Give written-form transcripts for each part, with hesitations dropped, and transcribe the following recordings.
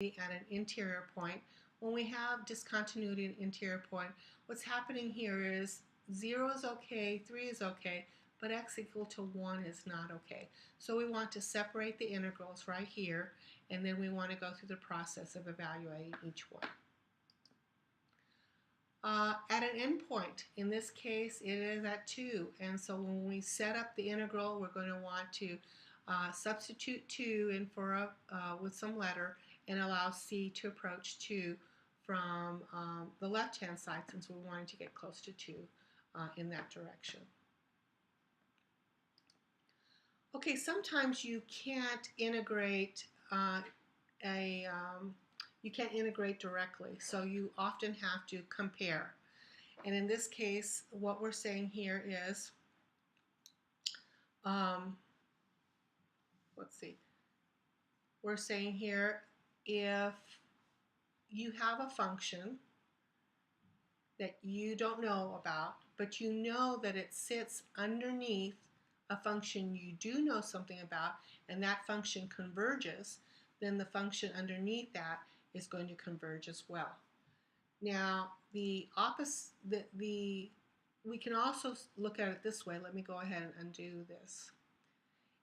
at an interior point. When we have discontinuity at an interior point, what's happening here is 0 is okay, 3 is okay, but x equal to 1 is not okay. So we want to separate the integrals right here, and then we want to go through the process of evaluating each one. At an endpoint, in this case, it is at 2, and so when we set up the integral, we're going to want to substitute 2 in for with some letter and allow c to approach 2 from the left-hand side, since we're wanting to get close to 2 in that direction. Okay, sometimes you can't integrate you can't integrate directly, so you often have to compare. And in this case, what we're saying here is, let's see, we're saying here, if you have a function that you don't know about, but you know that it sits underneath a function you do know something about, and that function converges, then the function underneath that is going to converge as well. Now, the opposite, we can also look at it this way. Let me go ahead and undo this.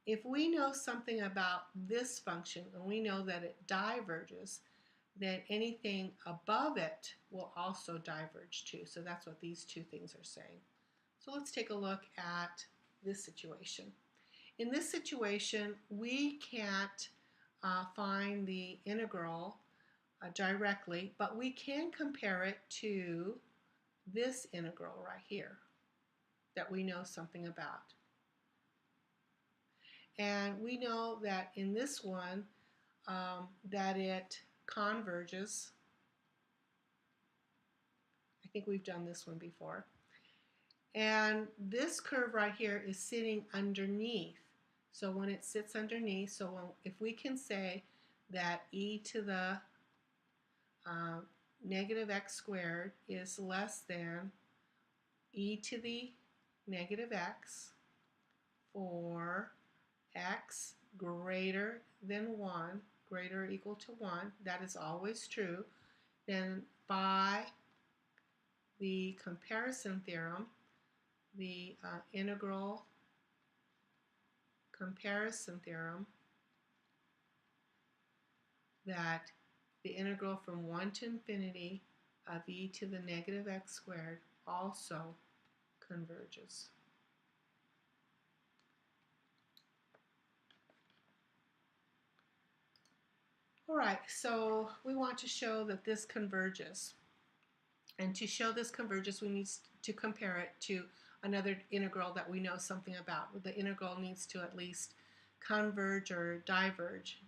If we know something about this function and we know that it diverges, then anything above it will also diverge too. So that's what these two things are saying. So let's take a look at this situation. In this situation, we can't find the integral directly, but we can compare it to this integral right here that we know something about. And we know that in this one that it converges. I think we've done this one before. And this curve right here is sitting underneath. So when it sits underneath, so if we can say that e to the negative x squared is less than e to the negative x for x greater than 1, greater or equal to 1, that is always true, then by the comparison theorem, the integral comparison theorem, that the integral from 1 to infinity of e to the negative x squared also converges. All right, so we want to show that this converges. And to show this converges, we need to compare it to another integral that we know something about. The integral needs to at least converge or diverge.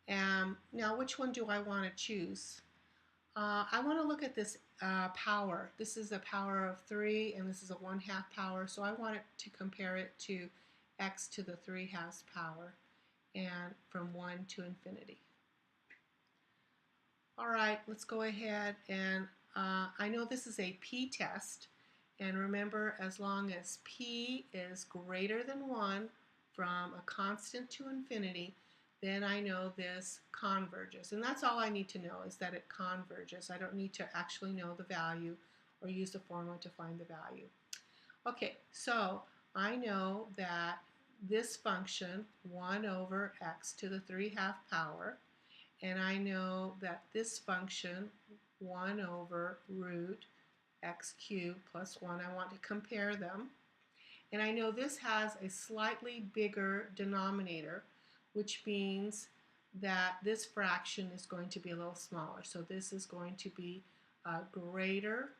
Now, which one do I want to choose? I want to look at this power. This is a power of 3, and this is a 1/2 power. So I want it to compare it to x to the 3/2 power, and from 1 to infinity. All right, let's go ahead and I know this is a p-test, and remember, as long as p is greater than 1 from a constant to infinity, then I know this converges. And that's all I need to know, is that it converges. I don't need to actually know the value or use the formula to find the value. Okay, so I know that this function, 1 over x to the 3/2 power, and I know that this function, 1 over root x cubed plus 1, I want to compare them. And I know this has a slightly bigger denominator, which means that this fraction is going to be a little smaller. So this is going to be greater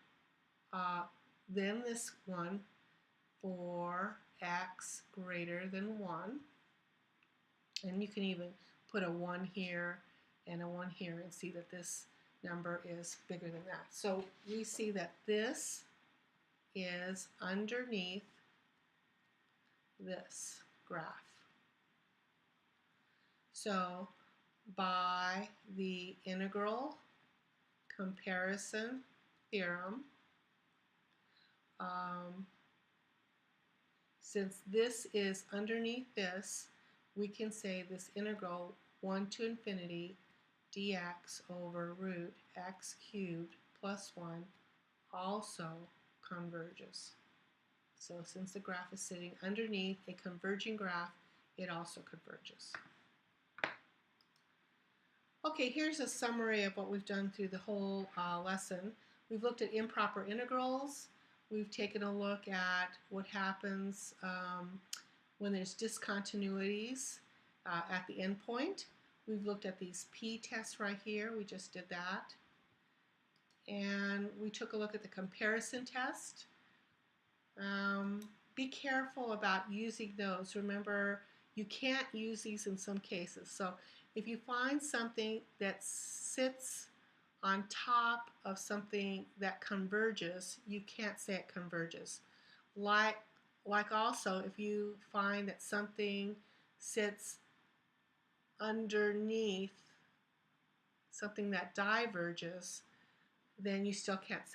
than this one for x greater than 1. And you can even put a 1 here and a 1 here and see that this number is bigger than that. So we see that this is underneath this graph. So by the integral comparison theorem, since this is underneath this, we can say this integral 1 to infinity dx over root x cubed plus 1 also converges. So since the graph is sitting underneath a converging graph, it also converges. Okay, here's a summary of what we've done through the whole lesson. We've looked at improper integrals. We've taken a look at what happens when there's discontinuities at the endpoint. We've looked at these p-tests right here. We just did that. And we took a look at the comparison test. Be careful about using those. Remember, you can't use these in some cases. So if you find something that sits on top of something that converges, you can't say it converges. Like also, if you find that something sits underneath something that diverges, then you still can't say